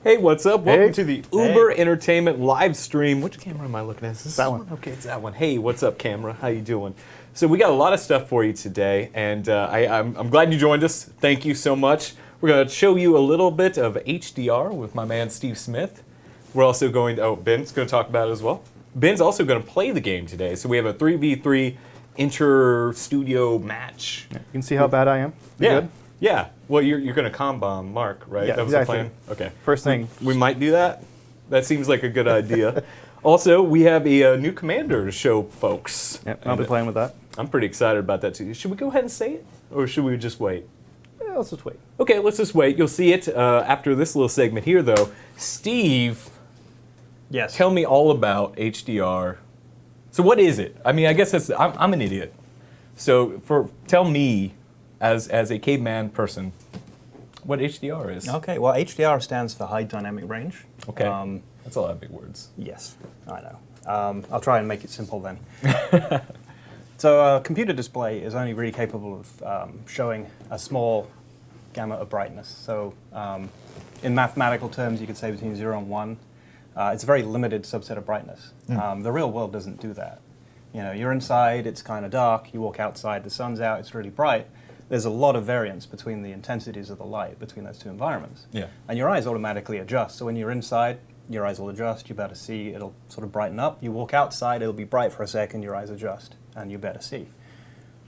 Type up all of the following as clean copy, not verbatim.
Hey, what's up? Welcome Hey. to the Uber Entertainment live stream. Which camera am I looking at? Is this That one. Okay, it's that one. Hey, what's up, camera? How you doing? So we got a lot of stuff for you today, and I'm glad you joined us. Thank you so much. We're going to show you a little bit of HDR with my man Steve Smith. We're also going to, Ben's going to talk about it as well. Ben's also going to play the game today, so we have a 3v3 inter-studio match. You can see how bad I am. You Yeah. good? Yeah. Well, you're going to comb bomb Mark, right? Yeah, that was exactly. the plan? Okay. First thing. We might do that. That seems like a good idea. Also, we have a new commander to show folks. Yep, I'll be playing with that. I'm pretty excited about that too. Should we go ahead and say it? Or should we just wait? Yeah, let's just wait. Okay, let's just wait. You'll see it after this little segment here, though. Steve, Yes. tell me all about HDR. So what is it? I mean, I guess I'm an idiot. So tell me, as a caveman person, what HDR is. Okay, well, HDR stands for High Dynamic Range. Okay. That's a lot of big words. Yes, I know. I'll try and make it simple then. So a computer display is only really capable of showing a small gamut of brightness. So in mathematical terms, you could say between 0 and 1. It's a very limited subset of brightness. The real world doesn't do that. You know, you're inside, it's kind of dark. You walk outside, the sun's out, it's really bright. There's a lot of variance between the intensities of the light between those two environments. Yeah. And your eyes automatically adjust. So when you're inside, your eyes will adjust, you better see, it'll sort of brighten up. You walk outside, it'll be bright for a second, your eyes adjust, and you better see.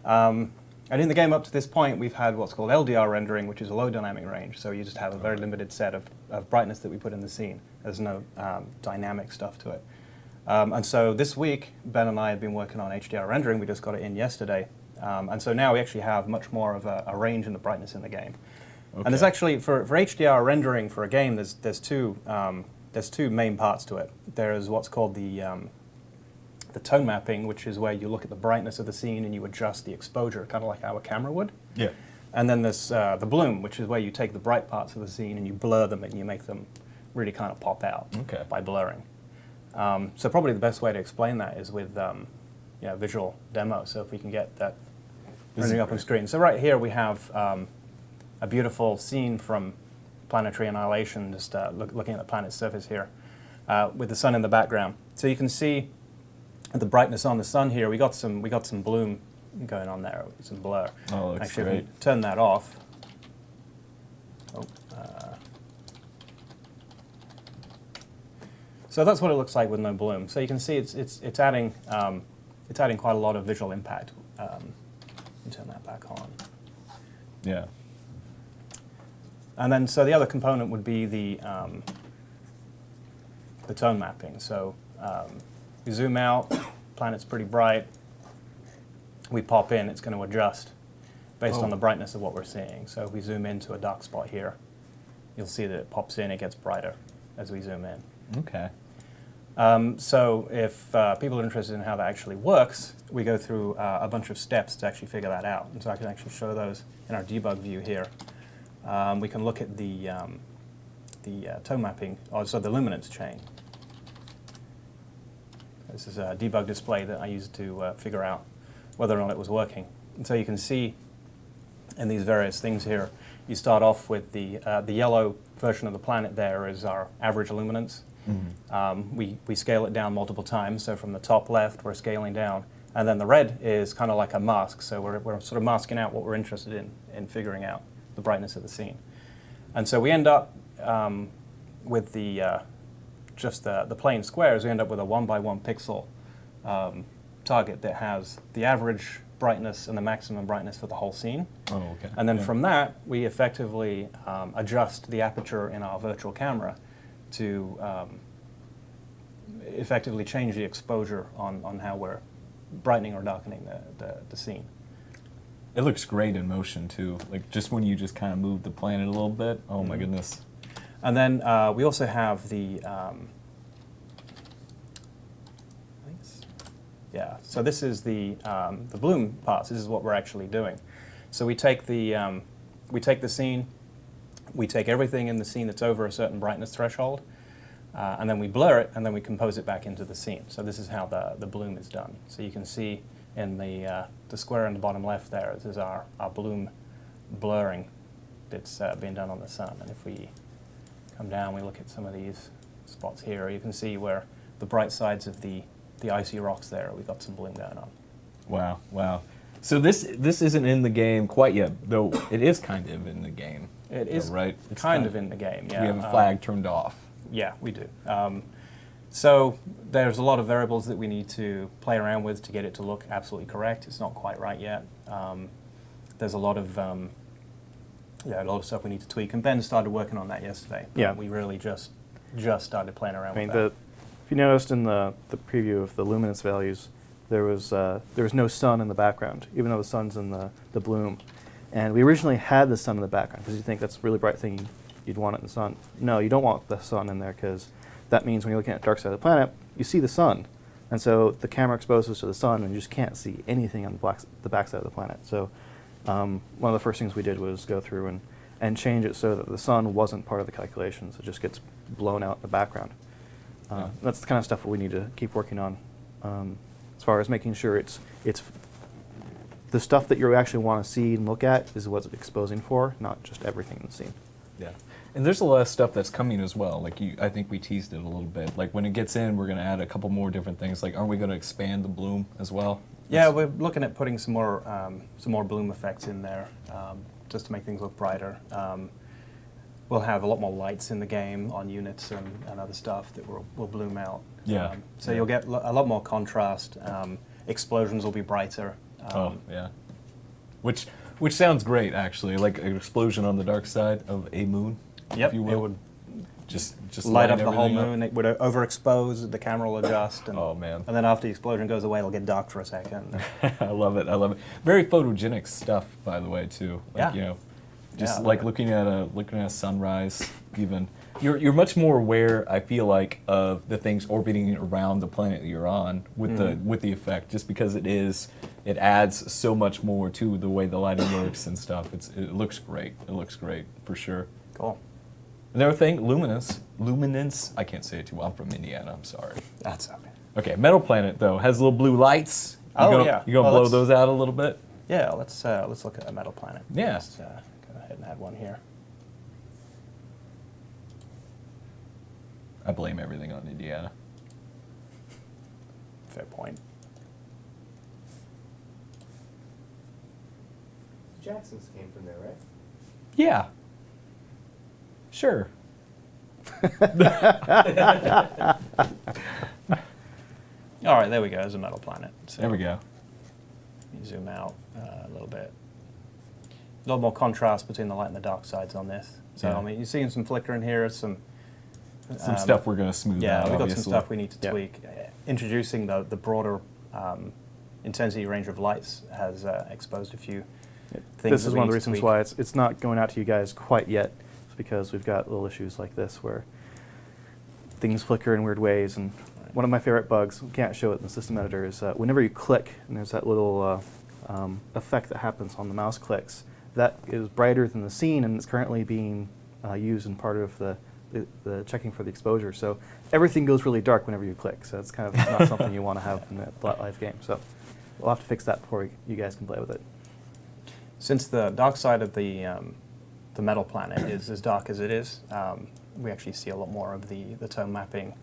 And in the game up to this point, we've had what's called LDR rendering, which is a low dynamic range. So you just have a very limited set of brightness that we put in the scene. There's no dynamic stuff to it. And so this week, Ben and I have been working on HDR rendering. We just got it in yesterday. And so now we actually have much more of a range in the brightness in the game. Okay. And there's actually, for HDR rendering for a game, there's two main parts to it. There's what's called the tone mapping, which is where you look at the brightness of the scene and you adjust the exposure, kind of like our camera would. Yeah. And then there's the bloom, which is where you take the bright parts of the scene and you blur them and you make them really kind of pop out by blurring. So probably the best way to explain that is with visual demo. So if we can get that rendering up on screen. So right here we have a beautiful scene from Planetary Annihilation, just looking at the planet's surface here, with the sun in the background. So you can see the brightness on the sun here. We got some bloom going on there, some blur. Oh, looks actually, great. if we turn that off. So that's what it looks like with no bloom. So you can see it's adding quite a lot of visual impact. Let me turn that back on. Yeah. And then, so the other component would be the tone mapping. So you zoom out, planet's pretty bright. We pop in, it's going to adjust based on the brightness of what we're seeing. So if we zoom into a dark spot here, you'll see that it pops in, it gets brighter as we zoom in. Okay. So if people are interested in how that actually works, we go through a bunch of steps to actually figure that out. And so I can actually show those in our debug view here. We can look at the tone mapping, so the luminance chain. This is a debug display that I used to figure out whether or not it was working. And so you can see in these various things here, you start off with the yellow version of the planet there is our average luminance. We scale it down multiple times, so from the top left we're scaling down, and then the red is kind of like a mask, so we're sort of masking out what we're interested in figuring out the brightness of the scene. And so we end up with just the plain squares, we end up with a 1 by 1 pixel target that has the average brightness and the maximum brightness for the whole scene. Oh, okay. And then from that, we effectively adjust the aperture in our virtual camera to effectively change the exposure on how we're brightening or darkening the scene. It looks great in motion too. Like just when you just kind of move the planet a little bit. Oh my goodness. And then we also have the so this is the bloom parts. This is what we're actually doing. So we take the scene, we take everything in the scene that's over a certain brightness threshold, and then we blur it, and then we compose it back into the scene. So this is how the bloom is done. So you can see in the square in the bottom left there, this is our bloom blurring that's being done on the sun. And if we come down, we look at some of these spots here, you can see where the bright sides of the icy rocks there, we've got some bloom going on. Wow, wow. So this isn't in the game quite yet, though it is kind of in the game. It is right? It's kind of in the game, yeah. We have a flag turned off. Yeah, we do. So there's a lot of variables that we need to play around with to get it to look absolutely correct. It's not quite right yet. There's a lot of stuff we need to tweak. And Ben started working on that yesterday. Yeah. We really just started playing around with if that. you noticed in the preview of the luminance values, there was no sun in the background, even though the sun's in the bloom. And we originally had the sun in the background because you think that's a really bright thing, you'd want it in the sun. No, you don't want the sun in there because that means when you're looking at the dark side of the planet, you see the sun. And so the camera exposes to the sun and you just can't see anything on the back side of the planet. So one of the first things we did was go through and change it so that the sun wasn't part of the calculations. It just gets blown out in the background. That's the kind of stuff that we need to keep working on as far as making sure it's the stuff that you actually want to see and look at is what it's exposing for, not just everything in the scene. Yeah. And there's a lot of stuff that's coming as well. Like I think we teased it a little bit. Like when it gets in, we're going to add a couple more different things. Like, aren't we going to expand the bloom as well? Yeah, we're looking at putting some more bloom effects in there, just to make things look brighter. We'll have a lot more lights in the game on units and other stuff that will bloom out. Yeah. So you'll get a lot more contrast. Explosions will be brighter. Yeah. Which sounds great, actually. Like an explosion on the dark side of a moon. Yep. If you will. It would just light up the whole everything up. moon. It would overexpose. The camera will adjust. And, Oh, man. And then after the explosion goes away, it'll get dark for a second. I love it. I love it. Very photogenic stuff, by the way, too. Like, Yeah. Just Yeah, like looking at a sunrise, even. You're much more aware, I feel like, of the things orbiting around the planet that you're on with the effect, just because it adds so much more to the way the lighting works and stuff. It looks great. It looks great for sure. Cool. Another thing, luminance. I can't say it too well. I'm from Indiana. I'm sorry. That's okay. Okay, Metal Planet though has little blue lights. You Oh, gonna, yeah. You gonna Well, blow let's- those out a little bit? Yeah, let's look at a metal planet. Yeah. Let's go ahead and add one here. I blame everything on Indiana. Fair point. Jackson's came from there, right? Yeah. Sure. All right, there we go. There's a metal planet. So There we go. you zoom out a little bit. A lot more contrast between the light and the dark sides on this. So Yeah. I mean, you're seeing some flicker in here. Some Stuff we're gonna smooth Yeah, out. we've got obviously. some stuff we need to Yeah. tweak. Introducing the broader intensity range of lights has exposed a few things. This that is we one of the need to reasons tweak. why it's not going out to you guys quite yet. It's because we've got little issues like this where things flicker in weird ways. And one of my favorite bugs, we can't show it in the system editor, is whenever you click and there's that little effect that happens on the mouse clicks, that is brighter than the scene and it's currently being used in part of the checking for the exposure. So everything goes really dark whenever you click. So it's kind of not something you want to have in a live game. So we'll have to fix that before you guys can play with it. Since the dark side of the metal planet is as dark as it is, we actually see a lot more of the tone mapping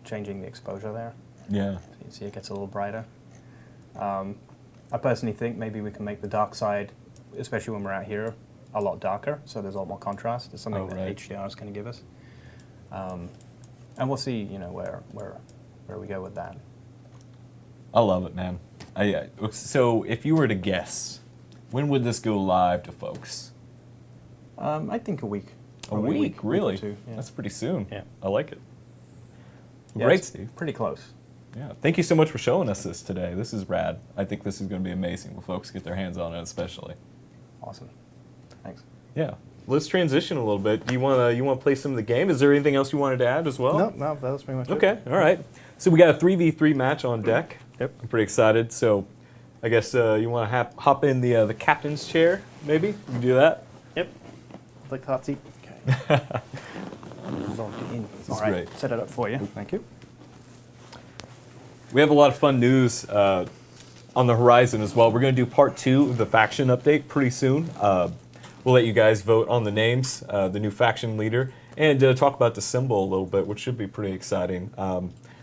changing the exposure there. Yeah. So you can see it gets a little brighter. I personally think maybe we can make the dark side, especially when we're out here, a lot darker, so there's a lot more contrast. It's something that right. HDR is going to give us. And we'll see, where we go with that. I love it, man. So if you were to guess, when would this go live to folks? I think a week. A Probably week, or really? two, yeah. That's pretty soon. Yeah. I like it. Yeah, Great, it's Steve. Pretty close. Yeah. Thank you so much for showing us this today. This is rad. I think this is going to be amazing when folks get their hands on it, especially. Awesome. Thanks. Yeah. Let's transition a little bit. Do you want to play some of the game? Is there anything else you wanted to add as well? No, that was pretty much it. Okay. All right. So we got a 3v3 match on deck. Yep. I'm pretty excited. So I guess you want to hop in the captain's chair, maybe? You can do that? Yep. Like the hot seat. Okay. All right. great. Set it up for you. Thank you. We have a lot of fun news on the horizon as well. We're going to do part 2 of the faction update pretty soon. We'll let you guys vote on the names, the new faction leader, and talk about the symbol a little bit, which should be pretty exciting.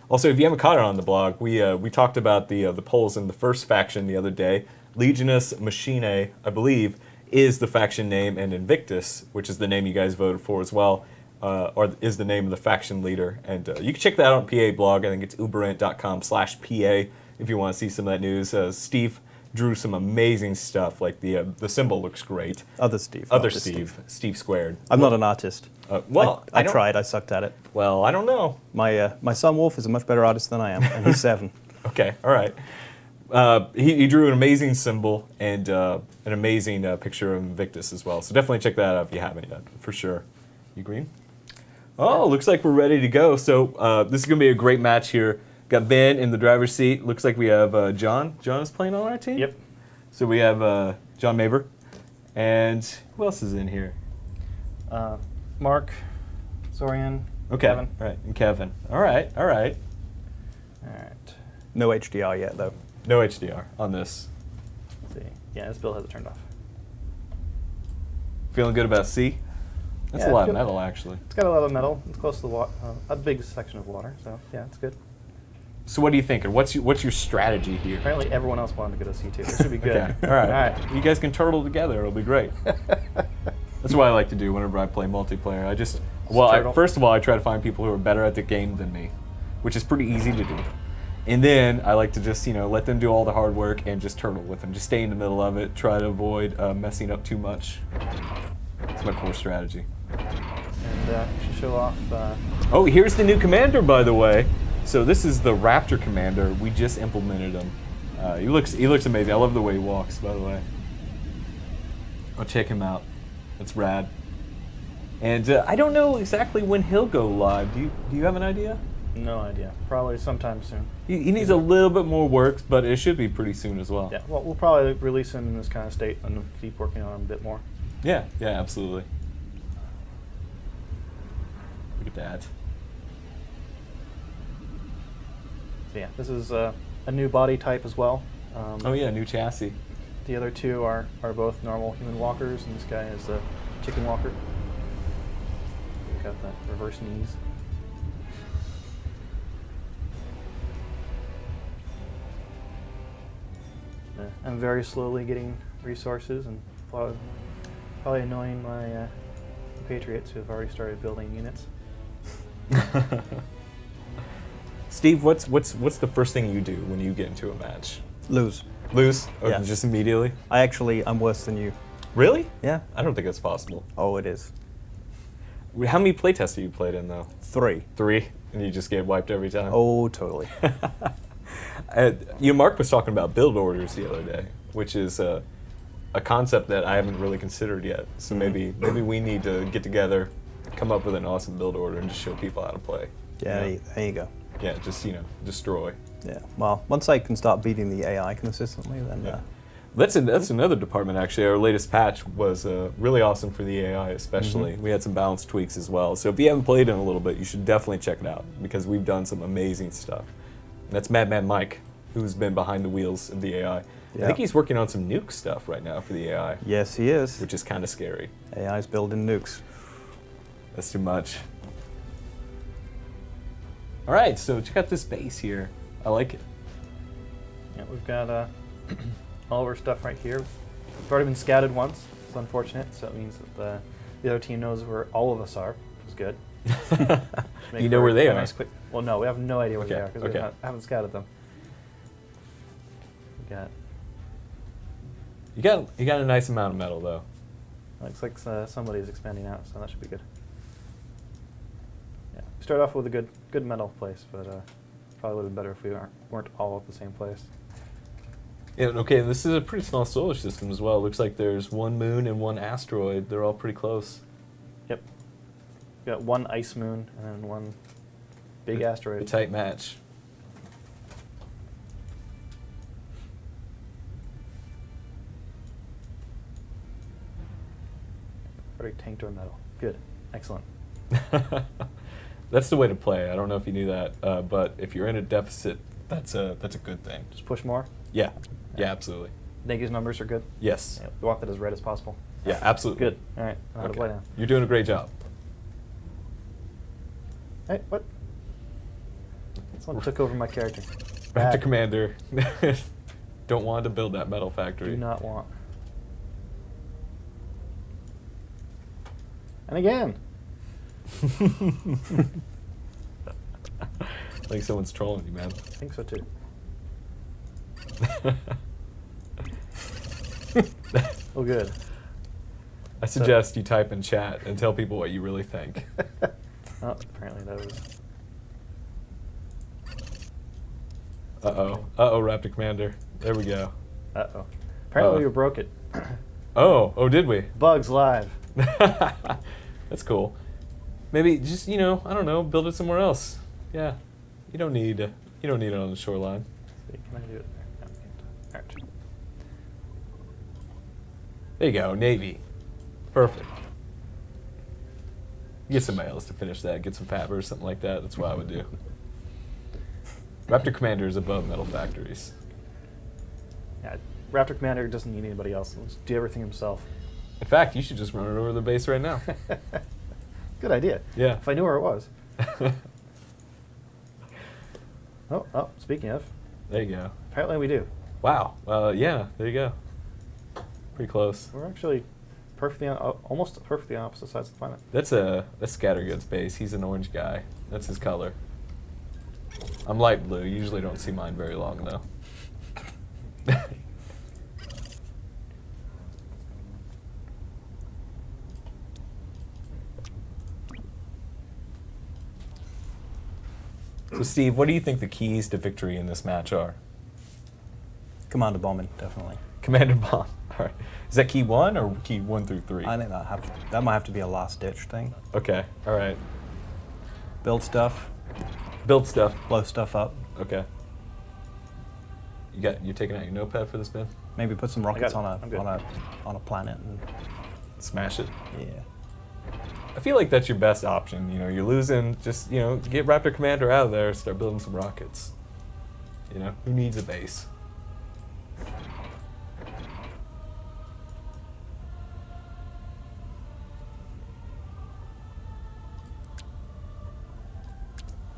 Also, if you haven't caught it on the blog, we talked about the polls in the first faction the other day. Legionis Machinae, I believe, is the faction name, and Invictus, which is the name you guys voted for as well, or is the name of the faction leader. And you can check that out on PA blog. I think it's uberant.com/PA if you want to see some of that news. Steve drew some amazing stuff, like the symbol looks great. Other Steve. Other not this Steve. Steve squared. I'm not an artist. I don't- tried. I sucked at it. Well, I don't know. My son Wolf is a much better artist than I am, and he's 7. Okay, all right. He drew an amazing symbol and an amazing picture of Invictus as well. So definitely check that out if you haven't yet, for sure. You green? Oh, looks like we're ready to go. So this is going to be a great match here. Got Ben in the driver's seat. Looks like we have John. John is playing on our team? Yep. So we have John Maver. And who else is in here? Mark, Zorian, Okay, Kevin. all right, and Kevin. All right, all right. All right. No HDR yet, though. No HDR on this. Let's see. Yeah, this build has it turned off. Feeling good about C? That's Yeah, a lot of good. metal, actually. It's got a lot of metal. It's close to the water, a big section of water. So yeah, it's good. So what are you thinking? What's your strategy here? Apparently, everyone else wanted to go to C2. This should be good. Okay. All right. You guys can turtle together. It'll be great. That's what I like to do whenever I play multiplayer. First of all, I try to find people who are better at the game than me, which is pretty easy to do. And then I like to just, let them do all the hard work and just turtle with them. Just stay in the middle of it. Try to avoid messing up too much. That's my core strategy. And we should show off. Oh, here's the new commander, by the way. So this is the Raptor Commander. We just implemented him. He looks amazing. I love the way he walks, by the way. Oh, check him out. That's rad. And I don't know exactly when he'll go live. Do you have an idea? No idea. Probably sometime soon. He needs a little bit more work, but it should be pretty soon as well. Yeah. Well, we'll probably release him in this kind of state and keep working on him a bit more. Yeah, absolutely. Look at that. So yeah, this is a new body type as well. Oh yeah, new chassis. The other two are both normal human walkers, and this guy is a chicken walker. Got the reverse knees. I'm very slowly getting resources and probably annoying my compatriots who have already started building units. Steve, what's the first thing you do when you get into a match? Lose. Lose? Oh, Yeah. just immediately? I'm worse than you. Really? Yeah. I don't think that's possible. Oh, it is. How many playtests have you played in, though? 3. 3? And you just get wiped every time? Oh, totally. Mark was talking about build orders the other day, which is a concept that I haven't really considered yet. So maybe we need to get together, come up with an awesome build order, and just show people how to play. Yeah, You know? there you go. Yeah, just destroy. Yeah. Well, once I can start beating the AI consistently, then Yeah. That's another department, actually. Our latest patch was really awesome for the AI, especially. We had some balance tweaks as well. So if you haven't played in a little bit, you should definitely check it out, because we've done some amazing stuff. And that's Madman Mike, who's been behind the wheels of the AI. I Yeah. think he's working on some nuke stuff right now for the AI, yes, he is. which is kind of scary. AI's building nukes. That's too much. All right, so check out this base here. I like it. Yeah, we've got all of our stuff right here. We've already been scouted once. It's unfortunate, so it means that the other team knows where all of us are, which is good. Make You know for where they a are. nice quick, well, no, we have no idea where they Okay, are because okay. we haven't scouted them. We got You got a nice amount of metal, though. looks like somebody's expanding out, so that should be good. Yeah, we start off with a good metal place, but probably would have been better if we weren't all at the same place. Yeah, okay, this is a pretty small solar system as well. Looks like there's 1 moon and 1 asteroid. They're all pretty close. Yep. We got 1 ice moon and then 1 big A asteroid. tight match. Already tanked our metal. Good. Excellent. That's the way to play. I don't know if you knew that, but if you're in a deficit, that's a good thing. Just push more. Yeah, absolutely. Negative numbers are good. Yes. Yeah, we want that as red as possible. Yeah, absolutely. Good. All right. I know how to play now. You're doing a great job. Hey, what? Someone took over my character. Raptor Bad. Commander. Don't want to build that metal factory. Do not want. And again. I think someone's trolling you, man. I think so too. Oh, good. I suggest you type in chat and tell people what you really think. Oh, apparently that was. Uh-oh. Uh-oh, Raptor Commander. There we go. Uh-oh. Apparently we broke it. Oh. Oh, did we? Bugs live. That's cool. Maybe just, you know, I don't know, build it somewhere else. Yeah. You don't need it on the shoreline. See, can I do it there? No, can't. All right. There you go, Navy. Perfect. Get somebody else to finish that. Get some Faber or something like that. That's what I would do. Raptor Commander is above metal factories. Yeah, Raptor Commander doesn't need anybody else. He'll just do everything himself. In fact, you should just run it over the base right now. Good idea. Yeah. If I knew where it was. Oh, speaking of, There you go. apparently we do. Wow. Yeah, there you go. Pretty close. We're actually perfectly almost perfectly on opposite sides of the planet. That's Scattergood's base. He's an orange guy. That's his color. I'm light blue. You usually don't see mine very long, though. So, Steve, what do you think the keys to victory in this match are? Commander bombing, definitely. Commander Bomb. All right. Is that key 1 or key 1 through 3? I think that might have to be a last-ditch thing. Okay. All right. Build stuff, Build stuff. blow stuff up, Okay. You're taking out your notepad for this, Ben? maybe put some rockets it. on I'm good. a planet, and Smash it. yeah. I feel like that's your best option. You know, you're losing. Just, you know, get Raptor Commander out of there. Start building some rockets. You know, who needs a base?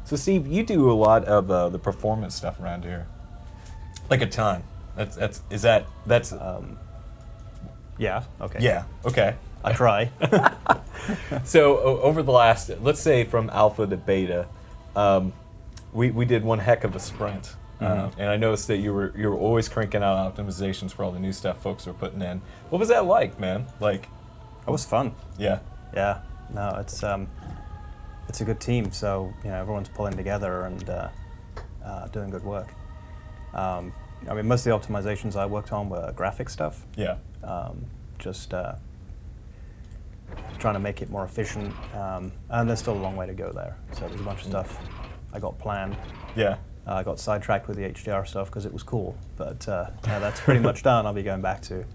So, Steve, you do a lot of the performance stuff around here, like a ton. That's Yeah. Okay. yeah. Okay. I try. So over the last, let's say from alpha to beta, we did one heck of a sprint, and I noticed that you were always cranking out optimizations for all the new stuff folks were putting in. What was that like, man? Like, It was fun. yeah, Yeah. No, it's a good team, so you know everyone's pulling together and doing good work. I mean, most of the optimizations I worked on were graphic stuff. yeah, Just trying to make it more efficient, and there's still a long way to go there. So there's a bunch of stuff I got planned. yeah. I got sidetracked with the HDR stuff because it was cool, but now that's pretty much done. I'll be going back to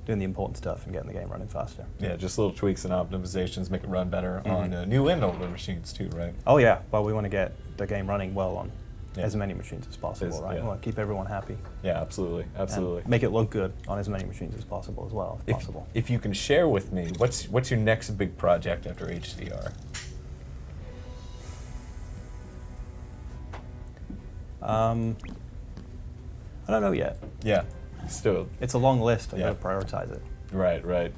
doing the important stuff and getting the game running faster. Yeah, just little tweaks and optimizations make it run better on new and older machines too, right? Oh yeah, well we want to get the game running well on Yeah. as many machines as possible, right? yeah. We want to keep everyone happy. Yeah, absolutely, absolutely. And make it look good on as many machines as possible as well, if possible. If you can share with me, what's your next big project after HDR? I don't know yet. Yeah, still, It's a long list. I've Yeah. got to prioritize it. right, right.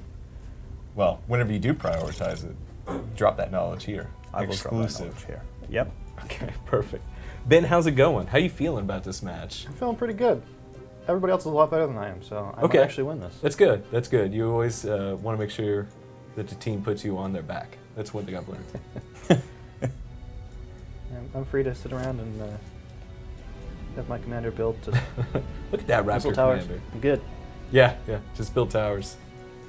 Well, whenever you do prioritize it, drop that knowledge here. I will drop that Exclusive. knowledge here. Yep. Okay, perfect. Ben, how's it going? How you feeling about this match? I'm feeling pretty good. Everybody else is a lot better than I am, so I Okay. might actually win this. That's good. That's good. You always want to make sure that the team puts you on their back. That's one thing I've learned. I'm free to sit around and have my commander built to Look at that missile Raptor towers. Commander. I'm good. Yeah, yeah. Just build towers.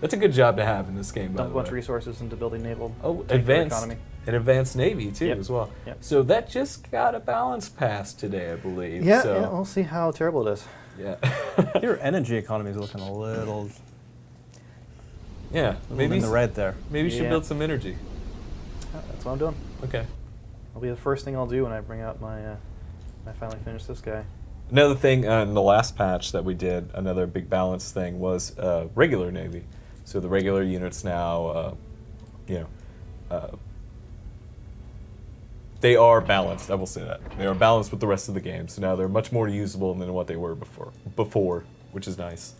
That's a good job to have in this game, by Dump a the bunch of way. resources into building naval. Oh, take their advanced economy. an advanced navy too, Yep. as well. Yep. So that just got a balance pass today, I believe. Yeah, so, yeah, we'll see how terrible it is. yeah. Your energy economy is looking a little Yeah, maybe in the red there. maybe you should Yeah. build some energy. Yeah, that's what I'm doing. Okay. It'll be the first thing I'll do when I bring out my. I finally finish this guy. Another thing in the last patch that we did, another big balance thing was regular navy. So the regular units now, They are balanced. I will say that they are balanced with the rest of the game. So now they're much more usable than what they were before, which is nice.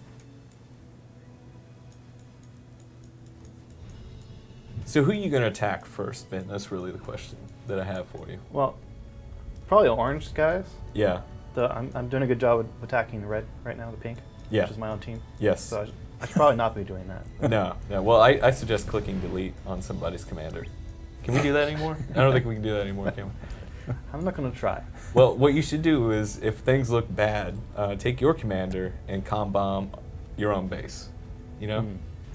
So who are you going to attack first, Ben? That's really the question that I have for you. Well, probably orange guys. Yeah. I'm doing a good job of attacking the red right now, the pink, Yeah. which is my own team. Yes. So I should probably not be doing that. No. Well, I suggest clicking delete on somebody's commander. Can we do that anymore? I don't think we can do that anymore, can we? I'm not going to try. Well, what you should do is, if things look bad, take your commander and bomb your own base. You know?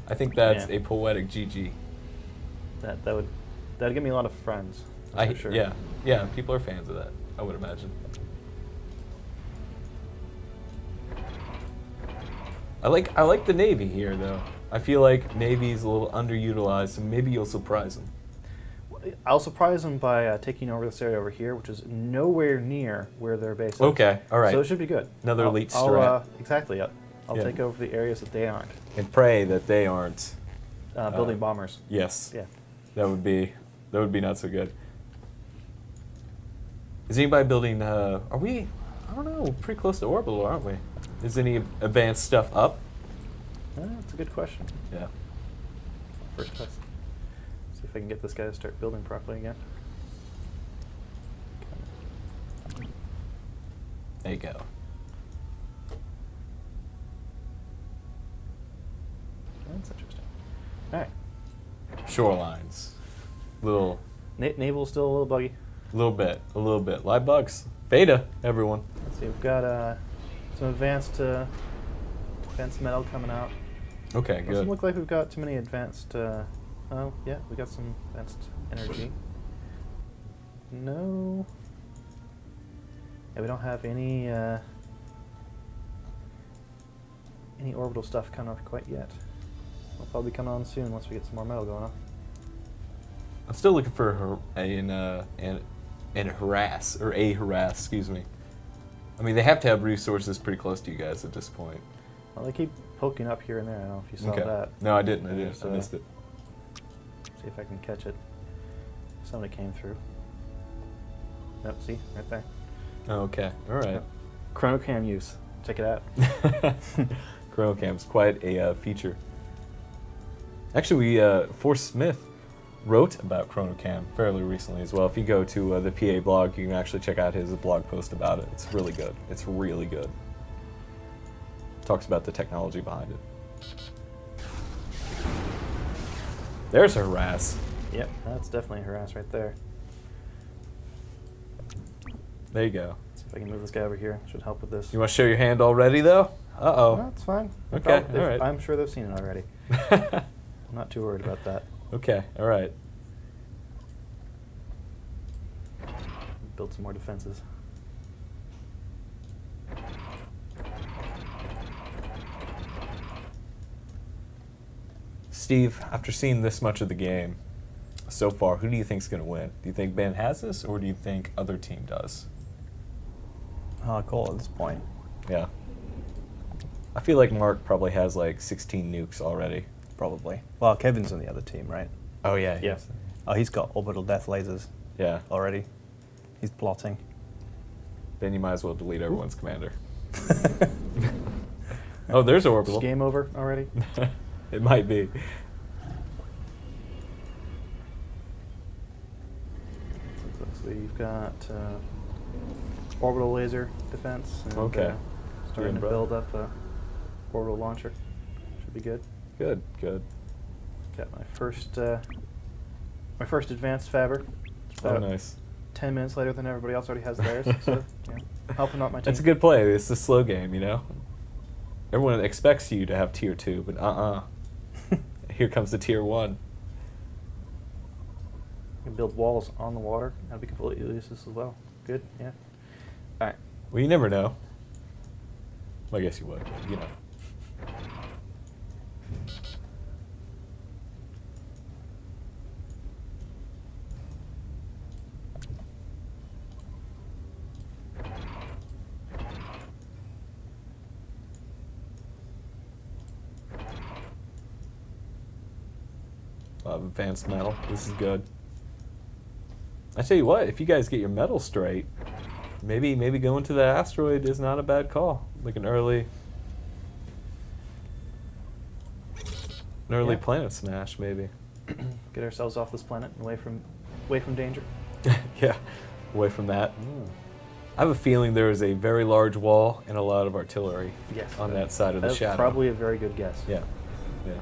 I think that's a poetic GG. That'd give me a lot of friends. For sure. Yeah. People are fans of that, I would imagine. I like the Navy here, though. I feel like Navy's a little underutilized, so maybe you'll surprise them. I'll surprise them by taking over this area over here, which is nowhere near where their base is. Okay, all right. So it should be good. Another elite strat. Exactly, yeah. I'll Yeah. take over the areas that they aren't. And pray that they aren't. Building bombers. Yes. Yeah. That would be not so good. Is anybody building? Are we? I don't know. Pretty close to orbital, aren't we? Is any advanced stuff up? That's a good question. Yeah. First class. See if I can get this guy to start building properly again. There you go. That's interesting. All right. Shorelines. Little Naval's still a little buggy. a little bit. Live bugs. Beta, everyone. Let's see. We've got some advanced metal coming out. Okay, Doesn't good. look like we've got too many advanced. Oh, yeah, we got some advanced energy. No. Yeah, we don't have any orbital stuff coming up quite yet. Will probably be coming on soon once we get some more metal going on. I'm still looking for a harass, excuse me. I mean, they have to have resources pretty close to you guys at this point. Well, they keep poking up here and there. I don't know if you saw that. No, I didn't. I So, missed it. see if I can catch it. Somebody came through. Nope, see? Right there. Oh, okay. All right. Yep. Chrono cam use. Check it out. Chrono Cam's quite a feature. Actually, Force Smith wrote about Chrono Cam fairly recently as well. If you go to the PA blog, you can actually check out his blog post about it. It's really good. It's really good. Talks about the technology behind it. There's a harass. Yep, that's definitely a harass right there. There you go. See if I can move this guy over here. Should help with this. You want to show your hand already, though? Uh-oh. No, it's fine. Okay, all right. I'm sure they've seen it already. I'm not too worried about that. Okay, all right. Build some more defenses. Steve, after seeing this much of the game so far, who do you think's going to win? Do you think Ben has this, or do you think other team does? Hard call at this point. Yeah. I feel like Mark probably has like 16 nukes already. Probably. Well, Kevin's on the other team, right? Oh, yeah. Yeah. Oh, he's got orbital death lasers Yeah. already. He's plotting. Then you might as well delete everyone's commander. Oh, there's orbital. Is game over already? It might be. So you've got orbital laser defense. And, Okay. Starting to Doing build up a orbital launcher. Should be good. Good, good. Got my first advanced Faber. It's Oh, about nice. 10 minutes later than everybody else already has theirs. So, yeah, helping out my team. That's a good play. It's a slow game, you know? Everyone expects you to have tier 2, but Here comes the tier 1. You can build walls on the water. That'd be completely useless as well. Good, yeah. All right. Well, you never know. Well, I guess you would, but, you know. Advanced metal. This is good. I tell you what, if you guys get your metal straight, maybe going to the asteroid is not a bad call. Like an early Yeah. planet smash, maybe. Get ourselves off this planet and away from danger. Yeah, away from that. I have a feeling there is a very large wall and a lot of artillery Yes. on that side of the That's shadow. probably a very good guess. Yeah, yeah.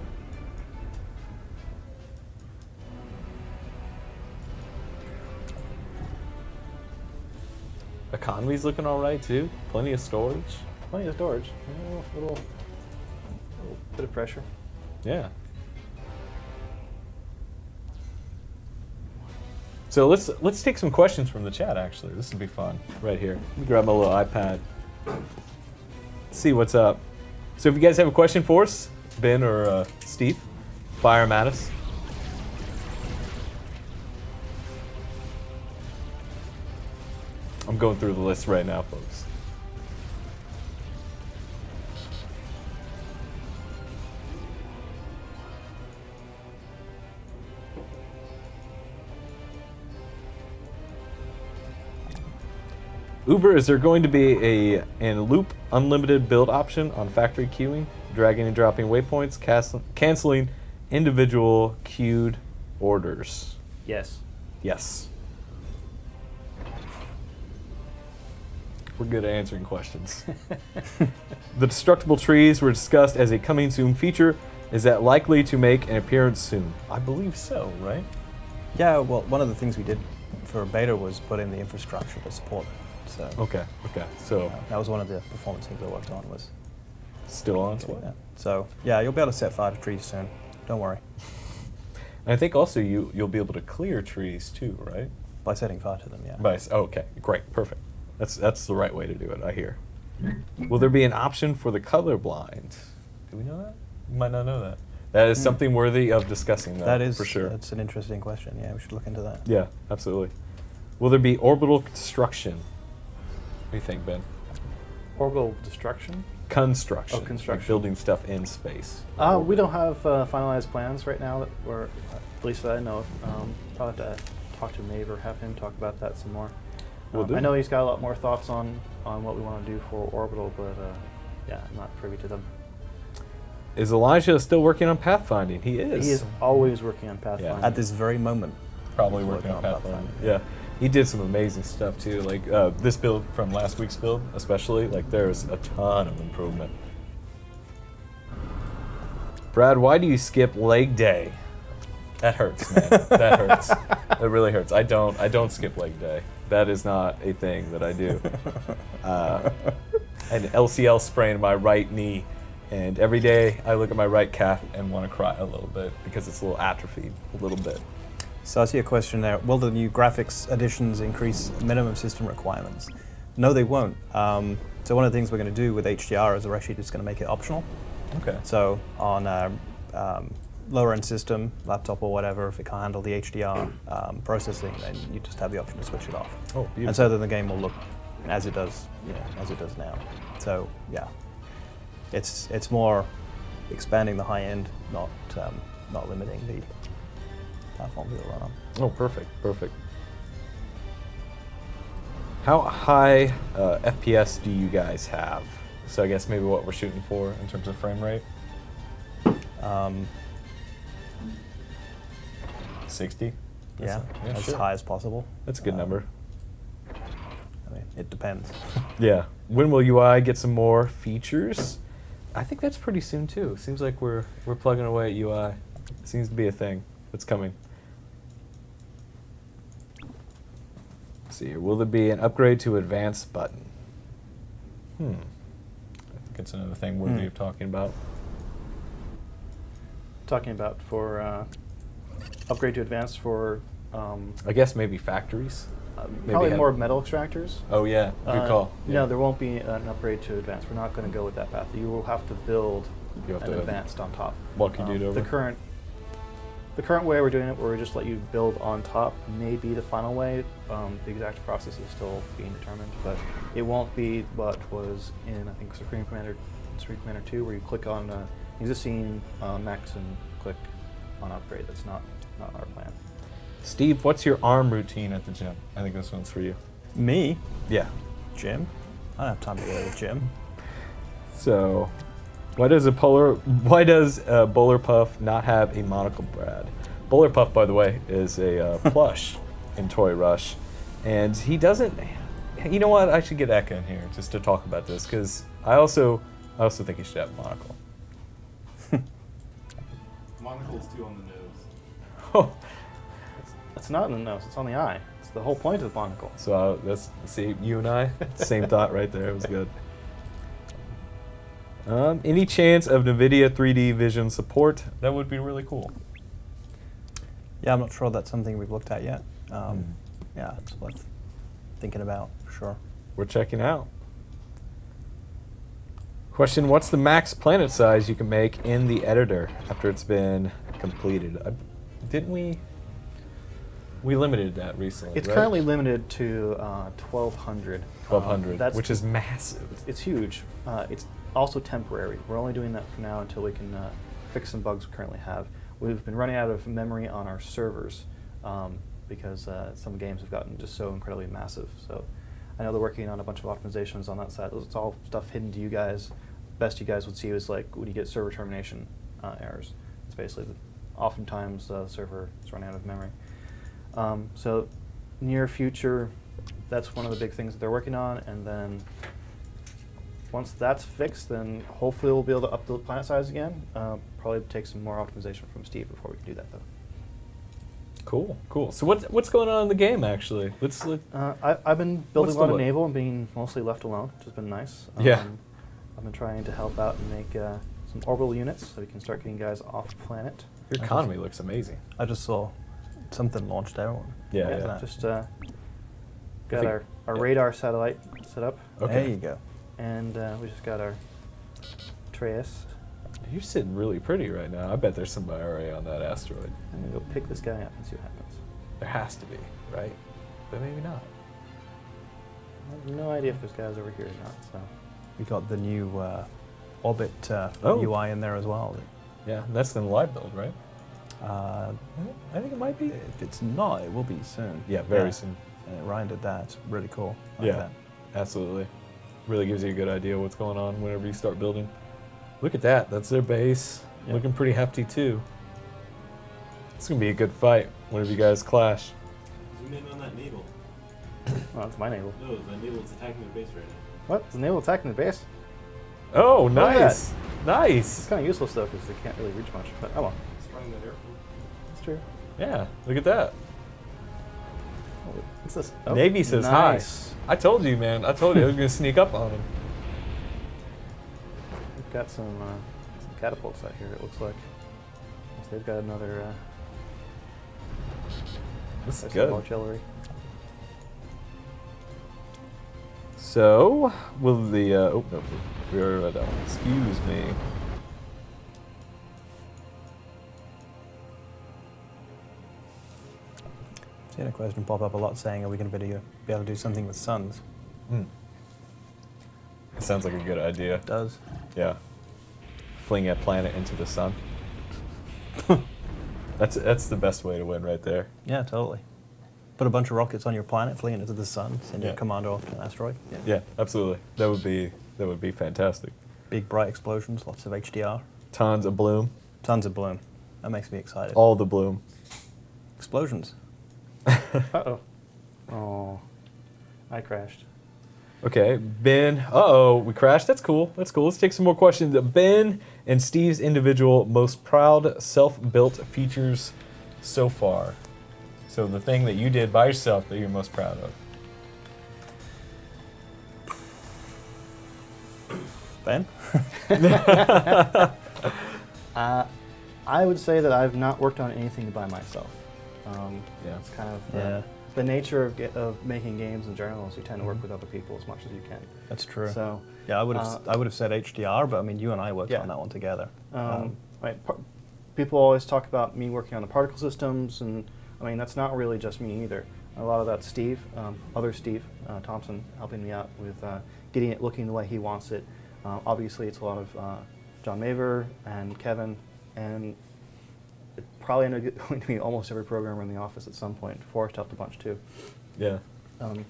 Economy's looking all right too. Plenty of storage. Plenty of storage. Little bit of pressure. Yeah. So let's take some questions from the chat. Actually, this would be fun. Right here. Let me grab my little iPad. See what's up. So if you guys have a question for us, Ben or Steve, fire 'em at us. I'm going through the list right now, folks. Uber, is there going to be an loop unlimited build option on factory queuing, dragging and dropping waypoints, canceling individual queued orders? Yes. Yes. We're good at answering questions. The destructible trees were discussed as a coming soon feature. Is that likely to make an appearance soon? I believe so, right? Yeah, well, one of the things we did for beta was put in the infrastructure to support it. So Okay. So that was one of the performance things I worked on was. still on its way. Yeah. So yeah, you'll be able to set fire to trees soon. Don't worry. And I think also you'll be able to clear trees too, right? By setting fire to them, yeah. Okay, great, perfect. That's the right way to do it, I hear. Will there be an option for the colorblind? Do we know that? You might not know that. That is something worthy of discussing, though, That is for sure. That's an interesting question. Yeah, we should look into that. Yeah, absolutely. Will there be orbital construction? What do you think, Ben? Orbital destruction? Construction. Oh, construction. Like building stuff in space. We don't have finalized plans right now, at least that I know of. Probably have to talk to Maeve or have him talk about that some more. Will do. I know he's got a lot more thoughts on what we want to do for orbital, but yeah, I'm not privy to them. Is Elijah still working on pathfinding? He is. He is always working on pathfinding. At this very moment. Probably He's working on working on pathfinding. pathfinding. Yeah. He did some amazing stuff too. Like this build from last week's build, especially. Like there's a ton of improvement. Brad, why do you skip leg day? That hurts, man. That hurts. It really hurts. I don't skip leg day. That is not a thing that I do. An LCL sprain in my right knee, and every day I look at my right calf and want to cry a little bit because it's a little atrophied, a little bit. So I see a question there. Will the new graphics additions increase minimum system requirements? No, they won't. So one of the things we're going to do with HDR is we're actually just going to make it optional. Okay. So on a lower end system, laptop or whatever, if it can't handle the HDR processing, then you just have the option to switch it off. Oh, beautiful. And so then the game will look as it does, as it does now. So yeah, it's more expanding the high end, not limiting the platform it'll run on. Oh, perfect, perfect. How high FPS do you guys have? So I guess maybe what we're shooting for in terms of frame rate? 60? Yeah, as sure. high as possible. That's a good number. I mean, it depends. Yeah. When will UI get some more features? I think that's pretty soon too. Seems like we're plugging away at UI. Seems to be a thing that's coming. Let's see here. Will there be an upgrade to advanced button? I think it's another thing worthy of talking about. Talking about for upgrade to advanced for I guess maybe factories. probably have- more metal extractors. Oh yeah, good call. No, there won't be an upgrade to advanced. We're not going to go with that path. You will have to build You have an to advanced on top. walk your dude over. The current way we're doing it, where we just let you build on top, may be the final way. The exact process is still being determined, but it won't be what was in, I think, Supreme Commander 2, where you click on existing mechs and click on upgrade. That's not our plan. Steve, what's your arm routine at the gym? I think this one's for you. Me? Yeah. Gym? I don't have time to go to the gym. So, why does Bowler Puff not have a monocle, Brad? Bowler Puff, by the way, is a plush in Toy Rush, and he doesn't. You know what? I should get Eka in here just to talk about this because I also think he should have a monocle. Monocle's too on the nose. Oh, It's not in the nose, it's on the eye. It's the whole point of the monocle. so let's see you and I. Same thought right there. It was good. Any chance of NVIDIA 3D vision support? That would be really cool. Yeah, I'm not sure that's something we've looked at yet. Yeah, it's worth thinking about, for sure. We're checking out. Question, what's the max planet size you can make in the editor after it's been completed? Didn't we? We limited that recently, It's right? currently limited to 1,200. 1,200, which is massive. It's huge. It's also temporary. We're only doing that for now until we can fix some bugs we currently have. We've been running out of memory on our servers because some games have gotten just so incredibly massive. So I know they're working on a bunch of optimizations on that side. It's all stuff hidden to you guys. Best you guys would see is like when you get server termination errors. It's basically oftentimes the server is running out of memory. So near future, that's one of the big things that they're working on, and then once that's fixed, then hopefully we'll be able to upload planet size again. Probably take some more optimization from Steve before we can do that, though. Cool, cool. So what's going on in the game actually? I've been building What's a lot the of look? naval and being mostly left alone, which has been nice. Yeah. I've been trying to help out and make some orbital units so we can start getting guys off planet. Your economy looks amazing. I just saw something launched out. Yeah, What was yeah. that? Just I got think- our yeah. radar satellite set up, Okay. There you go. and we just got our Atreus. You're sitting really pretty right now. I bet there's somebody already on that asteroid. I'm gonna go pick this guy up and see what happens. There has to be, right? But maybe not. I have no idea if this guy's over here or not. So We got the new Orbit Oh. UI in there as well. Yeah, that's the live build, right? Uh, I think it might be. if it's not, it will be soon. Yeah, very soon. Ryan did that. It's really cool. I like Yeah, that. absolutely. Really gives you a good idea what's going on whenever you start building. Look at that. That's their base. Yeah. Looking pretty hefty, too. It's going to be a good fight whenever you guys clash. Zoom in on that naval. well, that's my naval. No, the naval is attacking the base right now. What? Is the naval attacking the base? Oh, Look at nice. It's Nice. kind of useless though because they can't really reach much. But oh well, Sprung that airfield. it's true. Yeah, look at that. Oh, what's this? Navy says nice. hi. I told you, man. I told you I was going to sneak up on him. We've got some catapults out here. It looks like. So they've got another. This is there's good. some artillery. So, will the... oh, no. We already read that one. Excuse me. Seen a question pop up a lot saying, are we going to be able to do something with suns? It sounds like a good idea. It does. Yeah. Fling a planet into the sun. That's the best way to win right there. Yeah, totally. Put a bunch of rockets on your planet, fling it into the sun, send your Yeah. commander off to an asteroid. Yeah. Yeah, absolutely. That would be fantastic. Big bright explosions, lots of HDR, Tons of bloom. tons of bloom. That makes me excited. All the bloom. Explosions. Uh-oh. Oh. I crashed. Okay, Ben. Uh-oh, we crashed. That's cool. That's cool. Let's take some more questions. Ben and Steve's individual most proud self-built features so far. So the thing that you did by yourself that you're most proud of. Ben? I would say that I've not worked on anything by myself. Yeah. It's kind of Yeah. the nature of making games in general is you tend to work with other people as much as you can. That's true. So, Yeah, I would have said HDR, but I mean, you and I worked Yeah. on that one together. right, people always talk about me working on the particle systems, and I mean that's not really just me either. A lot of that's Steve, other Steve Thompson, helping me out with getting it looking the way he wants it. Obviously, it's a lot of John Maver and Kevin and it probably ended up going to be almost every programmer in the office at some point. Forrest helped a bunch too. Yeah.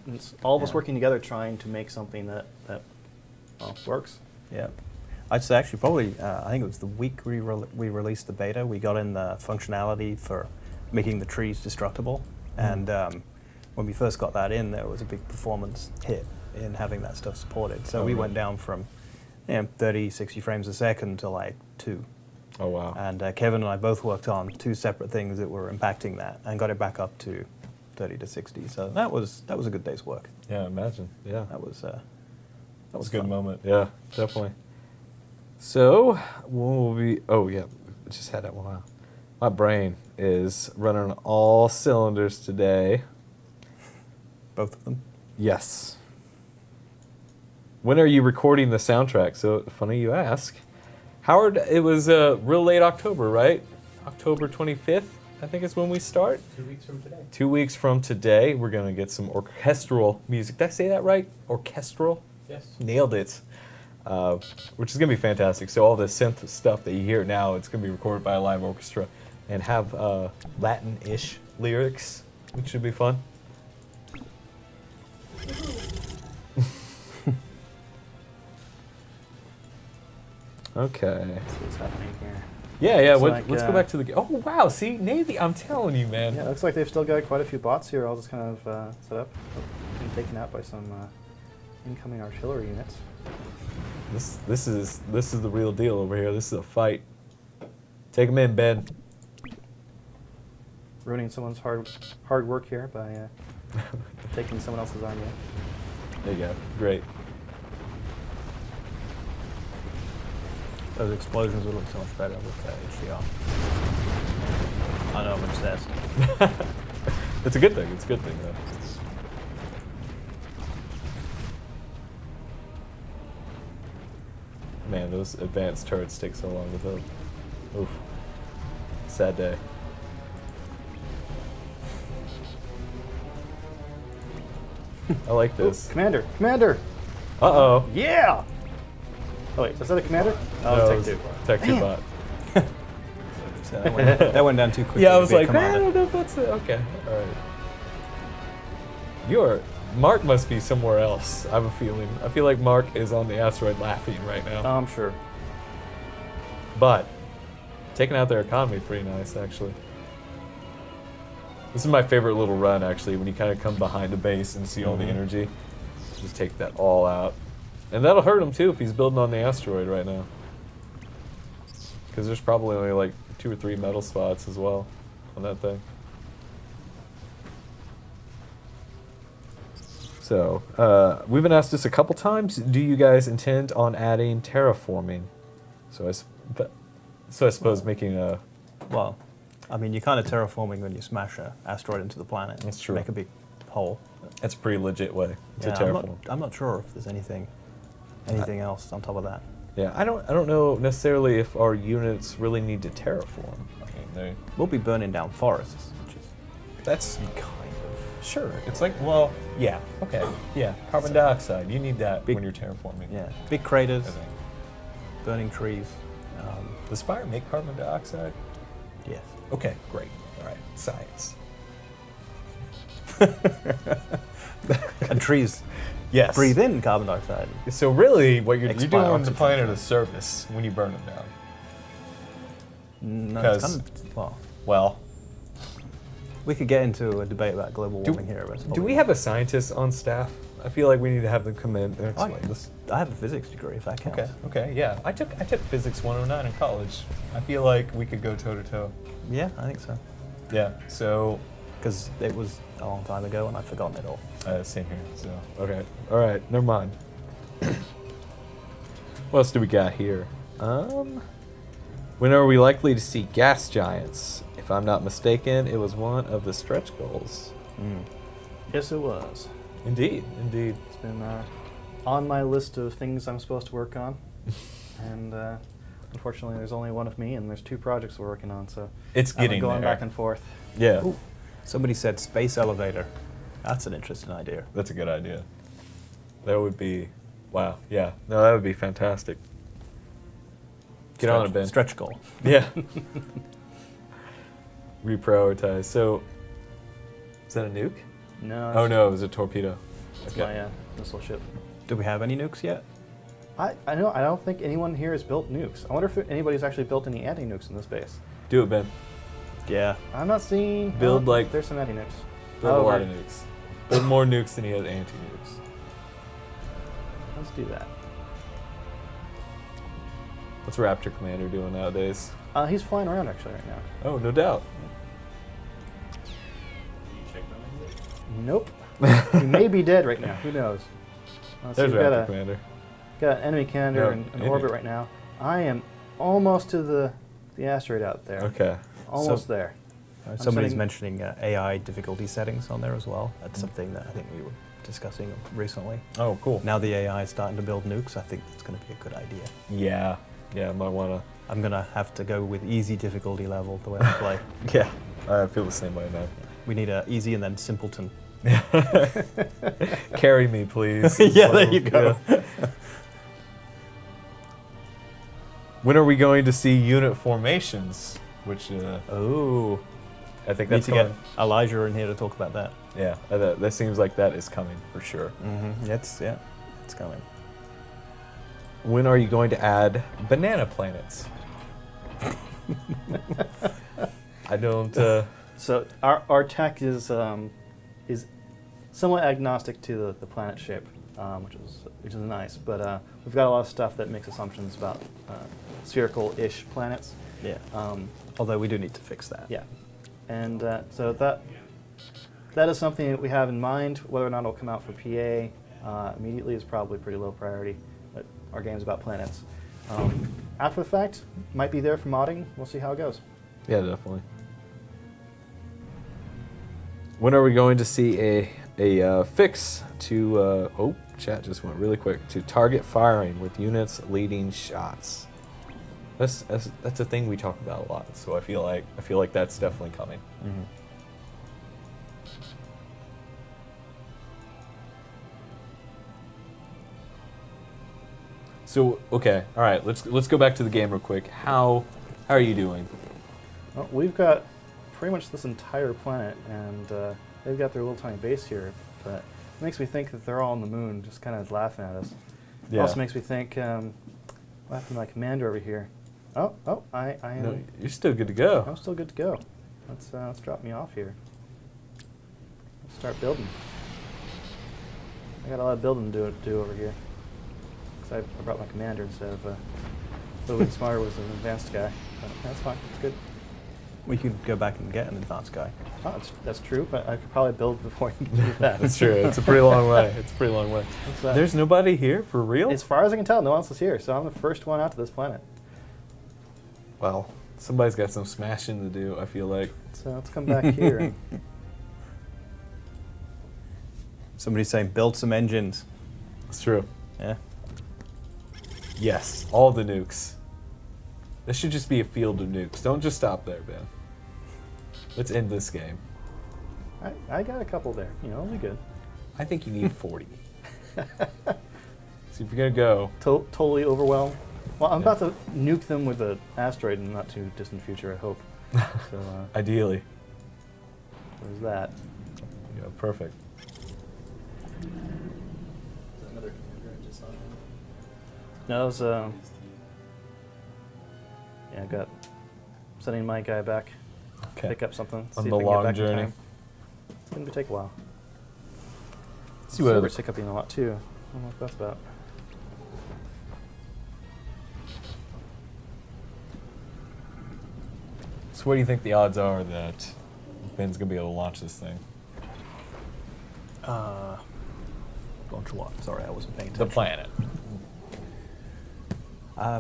It's all of us Yeah. working together trying to make something that works. Yeah. I'd say actually probably, I think it was the week we released the beta, we got in the functionality for making the trees destructible. And when we first got that in, there was a big performance hit in having that stuff supported. So we went down from 30, 60 frames a second to like 2. Oh, wow. And Kevin and I both worked on 2 separate things that were impacting that and got it back up to 30 to 60. So that was a good day's work. Yeah, imagine. Yeah. That was a good fun. moment. Yeah, definitely. So, we'll be. Oh, yeah. I just had that one out. My brain is running on all cylinders today. Both of them. Yes. When are you recording the soundtrack? So, funny you ask. Howard, it was real late October, right? October 25th, I think is when we start. 2 weeks from today. 2 weeks from today, we're going to get some orchestral music. Did I say that right? Orchestral? Yes. Nailed it. Which is going to be fantastic. So all the synth stuff that you hear now, it's going to be recorded by a live orchestra and have Latin-ish lyrics, which should be fun. Okay. Let's see what's happening here. Yeah. Looks like, Let's go back to the game. Oh, wow. See, Navy, I'm telling you, man. Yeah, it looks like they've still got quite a few bots here, all just kind of set up and taken out by some incoming artillery units. This is the real deal over here. This is a fight. Take him in, Ben. Ruining someone's hard work here by taking someone else's army. There you go. Great. Those explosions would look so much better with HDR. I know, I'm obsessed. It's a good thing. It's a good thing, though. Man, those advanced turrets take so long to build. Oof. Sad day. I like this. Commander! Commander! Uh-oh. Yeah! Oh wait, is that a commander? Oh, No, it's it Tech was 2. Tech 2 bot. So that went down too quickly. Yeah, I to was be a like, I commander. don't know if that's it. Okay, all right. Mark must be somewhere else, I have a feeling. I feel like Mark is on the asteroid laughing right now. I'm sure. But taking out their economy pretty nice, actually. This is my favorite little run, actually, when you kind of come behind a base and see all the energy. Just take that all out. And that'll hurt him, too, if he's building on the asteroid right now. Because there's probably only like 2 or 3 metal spots as well on that thing. So, we've been asked this a couple times. Do you guys intend on adding terraforming? So I suppose making a... Well, I mean, you're kind of terraforming when you smash an asteroid into the planet. That's true. Make a big hole. That's a pretty legit way to Yeah, terraform. I'm not sure if there's anything else on top of that. Yeah, I don't know necessarily if our units really need to terraform. I mean, We'll be burning down forests, which is that's kind of sure. It's like, well, yeah, okay, yeah. Carbon dioxide, you need that Big- when you're terraforming. big craters, I think. burning trees. Does fire make carbon dioxide? Yes. Okay, great. All right, science. And trees Yes. breathe in carbon dioxide. So really, what you're Expire doing the oxygen. planet a service when you burn them down. No, it's 'Cause- kind of, well, Well, we could get into a debate about global warming here. But it's do probably- we have a scientist on staff? I feel like we need to have them come in and explain this. I have a physics degree, if that counts. Okay, yeah. I took Physics 109 in college. I feel like we could go toe to toe. Yeah, I think so. Yeah. So, Because it was a long time ago and I've forgotten it all. same here. So, okay. All right. Never mind. What else do we got here? When are we likely to see gas giants? If I'm not mistaken, it was one of the stretch goals. Yes, it was. Indeed. It's been on my list of things I'm supposed to work on. And unfortunately, there's only one of me, and there's 2 projects we're working on, so It's I've been getting going there. back and forth. Yeah. Ooh. Somebody said space elevator. That's an interesting idea. That's a good idea. That would be, wow. Yeah. No, that would be fantastic. Get on it, Ben. Stretch goal. Yeah. Reprioritize. So, is that a nuke? No. Oh no, it was a torpedo. It's my missile ship. Do we have any nukes yet? I don't think anyone here has built nukes. I wonder if anybody's actually built any anti-nukes in this base. Do it, Ben. Yeah. I'm not seeing. Build like- There's some anti-nukes. Build a lot right. of nukes. Build more nukes than he has anti-nukes. Let's do that. What's Raptor Commander doing nowadays? He's flying around actually right now. Oh, no doubt. You checked on it? Nope. He may be dead right now. Who knows? So There's we've Raptor Commander. got an enemy commander No, in enemy. orbit right now. I am almost to the asteroid out there. Okay. Almost there. Somebody's setting- mentioning AI difficulty settings on there as well. That's something that I think we were discussing recently. Oh, cool. Now the AI is starting to build nukes. I think it's going to be a good idea. Yeah. Yeah, might wanna. I'm going to have to go with easy difficulty level the way I play. Yeah. I feel the same way, man. We need a easy and then simpleton. Carry me, please. Yeah, there you go. Yeah. When are we going to see unit formations? Which Oh, I think need that's to get coming. Elijah in here to talk about that. Yeah, that seems like that is coming for sure. Mm-hmm. It's coming. When are you going to add banana planets? I don't. So our tech is somewhat agnostic to the planet shape, which is nice. But we've got a lot of stuff that makes assumptions about spherical-ish planets. Yeah. Although we do need to fix that. Yeah, and so that is something that we have in mind. Whether or not it'll come out for PA immediately is probably pretty low priority. But our game's about planets. After the fact, might be there for modding. We'll see how it goes. Yeah, definitely. When are we going to see a fix to? Oh, chat just went really quick to target firing with units leading shots. That's a thing we talk about a lot. So I feel like that's definitely coming. Mm-hmm. So okay, all right. Let's go back to the game real quick. How are you doing? Well, we've got pretty much this entire planet, and they've got their little tiny base here. But it makes me think that they're all on the moon, just kind of laughing at us. It also makes me think, what happened to my commander over here? I am. No, you're still good to go. I'm still good to go. Let's drop me off here. Let's start building. I got a lot of building to do over here. Because I brought my commander instead of Louis Smarter was an advanced guy. But that's fine. It's good. We could go back and get an advanced guy. Oh, that's true, but I could probably build before you can do that. That's true. It's a pretty long way. It's a pretty long way. There's nobody here for real? As far as I can tell, no one else is here, so I'm the first one out to this planet. Well, somebody's got some smashing to do, I feel like. So let's come back here. Somebody's saying build some engines. It's true. Yeah. Yes, all the nukes. This should just be a field of nukes. Don't just stop there, Ben. Let's end this game. I got a couple there. It'll be good. I think you need 40. So if you're going to go... Totally overwhelmed. Well, I'm about to nuke them with an asteroid in the not too distant future, I hope. So Ideally. there's that. Yeah, perfect. No, that was, yeah, I got sending my guy back. Okay. Pick up something. On see the if we can get long back in journey. time. It's going to take a while. See what Server's hiccuping a lot too. I don't know what that's about. So what do you think the odds are that Ben's going to be able to launch this thing? Launch what? Sorry, I wasn't paying The attention. planet.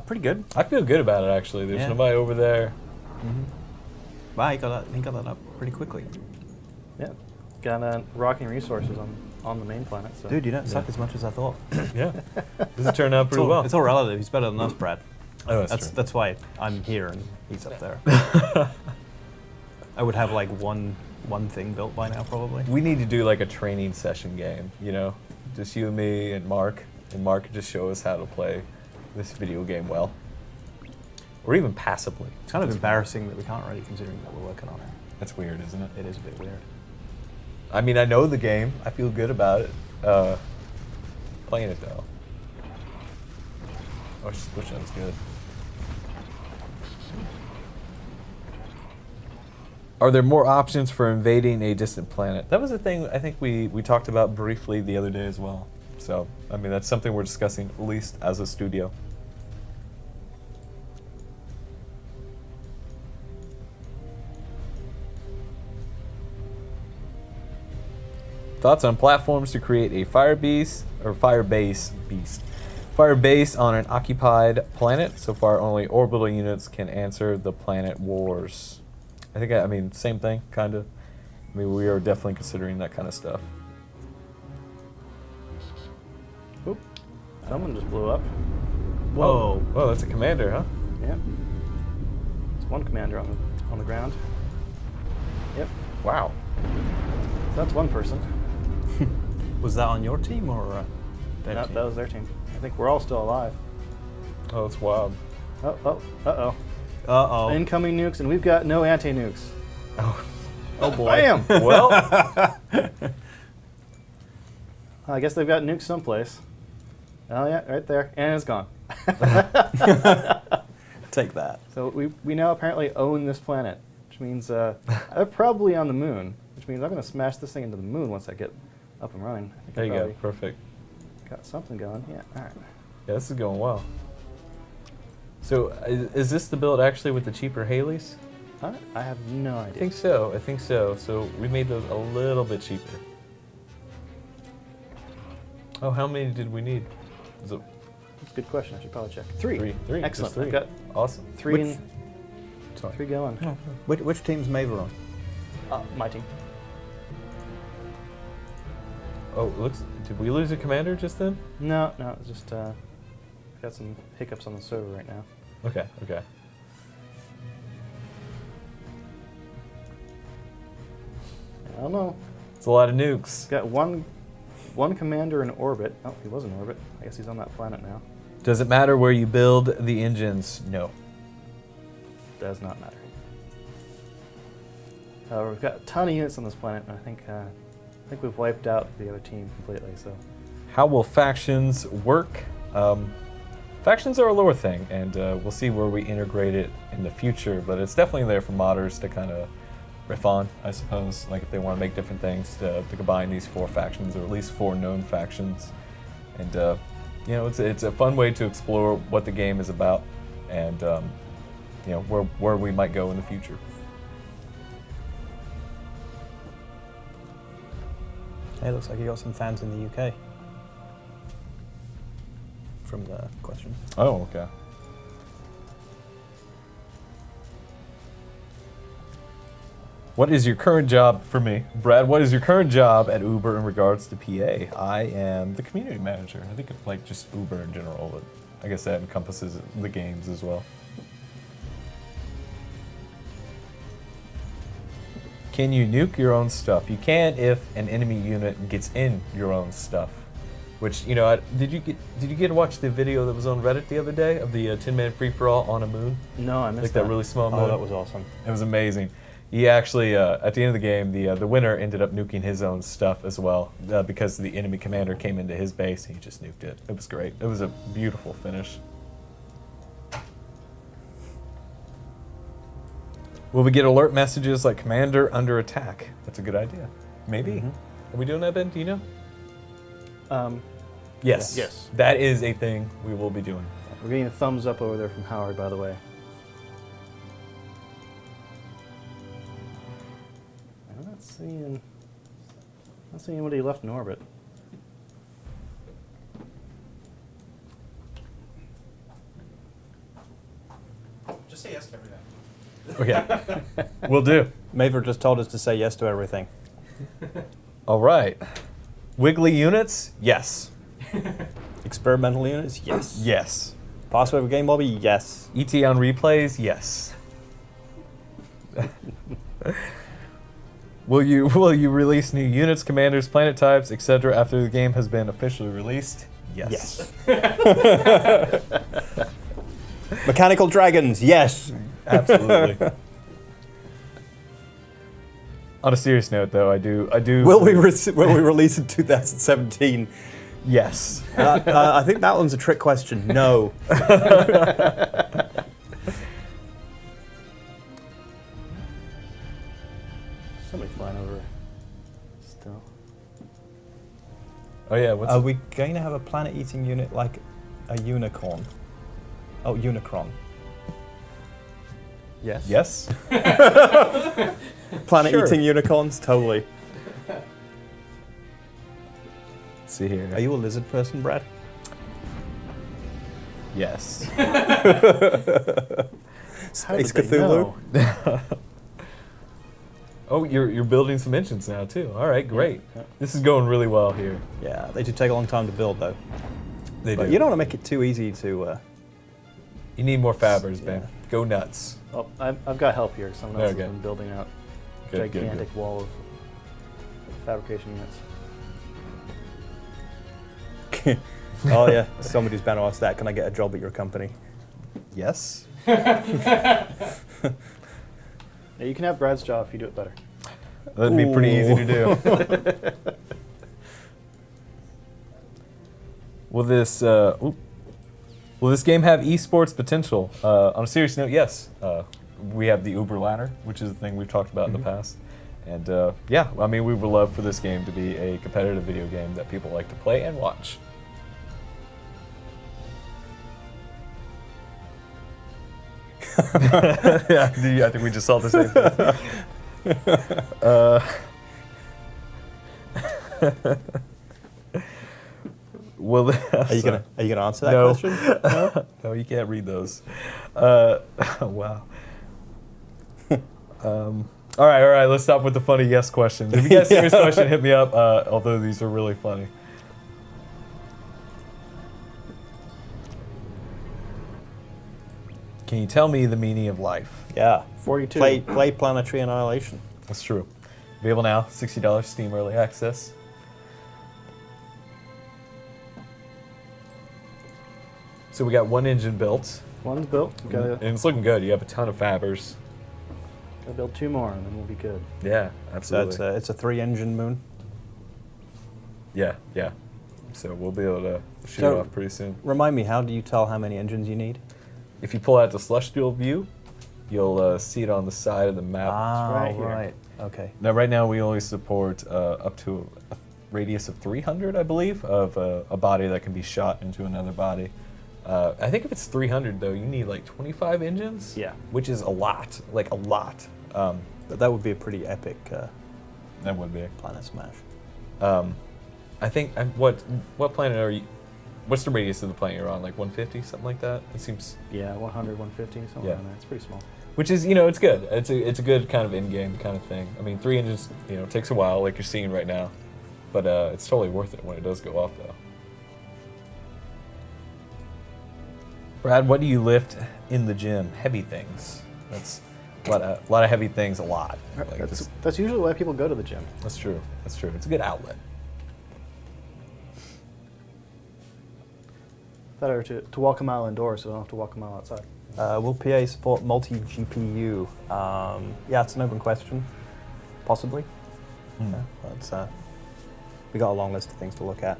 Pretty good. I feel good about it, actually. There's Yeah. nobody over there. Wow, he got that up pretty quickly. Yeah, got rocking resources on the main planet. So. Dude, you don't suck as much as I thought. Yeah. This has turned out pretty well. It's all relative. He's better than us, Brad. Oh, that's true. That's why I'm here and he's up there. I would have like one thing built by now, probably. We need to do like a training session game, Just you and me and Mark could just show us how to play this video game well. Or even passively. It's kind of embarrassing that we can't really, considering that we're working on it. That's weird, isn't it? It is a bit weird. I mean, I know the game. I feel good about it. Playing it though. Oh, switch sounds good. Are there more options for invading a distant planet? That was a thing I think we talked about briefly the other day as well. So, I mean, that's something we're discussing, at least as a studio. Thoughts on platforms to create a fire base on an occupied planet? So far, only orbital units can answer the planet wars. I mean, same thing, kind of. I mean, we are definitely considering that kind of stuff. Oop. Someone just blew up. Whoa. Whoa, that's a commander, huh? Yep. There's one commander on the ground. Yep. Wow. So that's one person. Was that on your team or their No, team? that was their team. I think we're all still alive. Oh, that's wild. Uh-oh. Uh-oh. Incoming nukes, and we've got no anti-nukes. Oh, Oh boy. Bam! well. I guess they've got nukes someplace. Oh yeah, right there. And it's gone. Take that. So we now apparently own this planet, which means they're probably on the moon, which means I'm going to smash this thing into the moon once I get up and running. I think There I you go. probably Perfect. got something going. Yeah, all right. Yeah, this is going well. So, is this the build actually with the cheaper Haleys? I have no I idea. think so. So, we made those a little bit cheaper. Oh, how many did we need? Was it That's a good question. I should probably check. Three. Three. Excellent. Just three. I've got Awesome. three Sorry. three going. Which team's Maver on? My team. Oh, did we lose a commander just then? No, it's just got some hiccups on the server right now. Okay. I don't know. It's a lot of nukes. Got one commander in orbit. Oh, he was in orbit. I guess he's on that planet now. Does it matter where you build the engines? No. Does not matter. We've got a ton of units on this planet, and I think we've wiped out the other team completely. So How will factions work? Factions are a lower thing, and we'll see where we integrate it in the future, but it's definitely there for modders to kind of riff on, I suppose, like if they want to make different things to combine these 4 factions, or at least 4 known factions. And, you know, it's a fun way to explore what the game is about, and, you know, where we might go in the future. Hey, looks like you got some fans in the UK. From the question. Oh, okay. What is your current job for me? Brad, what is your current job at Uber in regards to PA? I am the community manager. I think it's like just Uber in general, but I guess that encompasses the games as well. Can you nuke your own stuff? You can if an enemy unit gets in your own stuff. Which, you know, did you get to watch the video that was on Reddit the other day of the 10-man free-for-all on a moon? no, I missed Like that really small moon? Oh, that was awesome. It was amazing. He actually, at the end of the game, the winner ended up nuking his own stuff as well because the enemy commander came into his base and he just nuked it. It was great. It was a beautiful finish. Will we get alert messages like Commander under attack? That's a good idea. Maybe. Mhm. Are we doing that, Ben? Do you know? Yes. Yes. That is a thing we will be doing. We're getting a thumbs up over there from Howard, by the way. I'm not seeing anybody left in orbit. Just say yes to everything. Okay. Will do. Maver just told us to say yes to everything. All right. Wiggly units? Yes. Experimental units? Yes. Yes. Password for Game Lobby? Yes. ET on replays? Yes. Will you release new units, commanders, planet types, etc. after the game has been officially released? Yes. Mechanical dragons? Yes. Absolutely. On a serious note, though, I do. Will we release in 2017? Yes. I think that one's a trick question. No. Somebody flying over still. Oh yeah. What's Are we going to have a planet-eating unit like a unicorn? Oh, Unicron. Yes. Yes. Planet-eating unicorns, totally. Let's see here. Are you a lizard person, Brad? Yes. Space How did they Cthulhu? know? Oh, you're building some engines now too. All right, great. Yeah. This is going really well here. Yeah, they do take a long time to build, though. They But do. you don't want to make it too easy to... You need more fabbers, man. Yeah. Go nuts. Oh, I've got help here. Someone else Okay. has been building out a Good, good, gigantic wall of fabrication units. Oh, yeah. Somebody's bound to ask that. Can I get a job at your company? Yes. Yeah, you can have Brad's job if you do it better. That'd be pretty easy to do. Will this game have esports potential? On a serious note, yes. We have the Uber ladder, which is the thing we've talked about in the past. And yeah, I mean, we would love for this game to be a competitive video game that people like to play and watch. Yeah, I think we just saw the same thing. Well, Are you gonna answer that No. question? no, you can't read those. Wow. All right. Let's stop with the funny yes questions. If you got a serious question, hit me up. Although these are really funny. Can you tell me the meaning of life? Yeah. 42. Play Planetary Annihilation. That's true. Available now, $60 Steam Early Access. So we got one engine built, One's built. Gotta and it's looking good. You have a ton of fabbers. build 2 more, and then we'll be good. Yeah, So absolutely. it's a 3-engine moon. Yeah. So we'll be able to shoot So- it off pretty soon. Remind me, how do you tell how many engines you need? If you pull out the celestial view, you'll see it on the side of the map. right here. right. Okay. Now, right now, we only support up to a radius of 300, I believe, of a body that can be shot into another body. I think if it's 300, though, you need like 25 engines. Yeah. Which is a lot, like a lot. But that would be a pretty epic That would be. planet smash. I think what planet are you? What's the radius of the planet you're on? Like 150, something like that. It seems. Yeah, 100, 150, something Yeah. like that. It's pretty small. Which is, it's good. It's a good kind of in-game kind of thing. I mean, 3 engines, takes a while, like you're seeing right now, but it's totally worth it when it does go off, though. Brad, what do you lift in the gym? Heavy things. That's a lot of heavy things, a lot. Like That's usually why people go to the gym. that's true. That's true. It's a good outlet. Better to walk a mile indoors, so I don't have to walk a mile outside. Will PA support multi-GPU? Yeah, it's an open question. Possibly. Yeah, but, we got a long list of things to look at.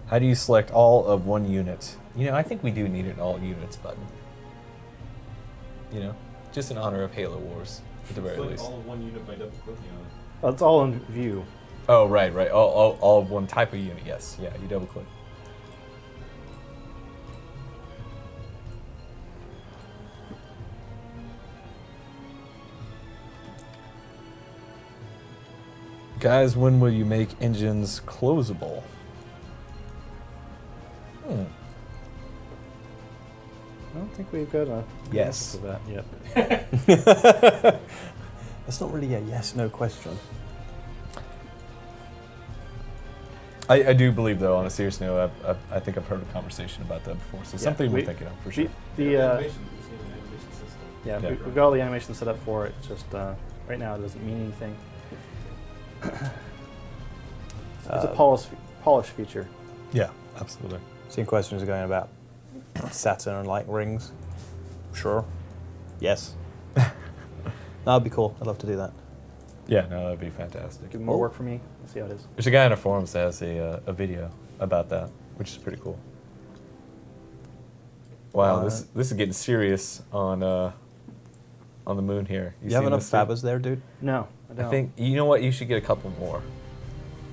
How do you select all of one unit? I think we do need an all units button. Just in honor of Halo Wars, at the very least. all of one unit by double clicking on it. Well, it's all in view. Oh, right. All of one type of unit, yes. Yeah, you double click. Guys, when will you make engines closable? I don't think we've got a Yes. answer for that yet. That's not really a yes/no question. I do believe, though, on a serious note, I think I've heard a conversation about that before, so something we're thinking of for sure. The Animation, we just need an animation system. yeah, Yeah. we've got all the animation set up for it. It's just right now it doesn't mean anything. It's a polish feature. Yeah, absolutely. Seeing questions are going about Saturn and light rings. Sure. Yes. That'd be cool. I'd love to do that. Yeah, no, that'd be fantastic. Give more work for me. Let's see how it is. There's a guy in our forums that has a video about that, which is pretty cool. Wow, this is getting serious on the moon here. You have seen enough this thing? fabbers there, dude? No, I don't. I think, you know what, you should get a couple more.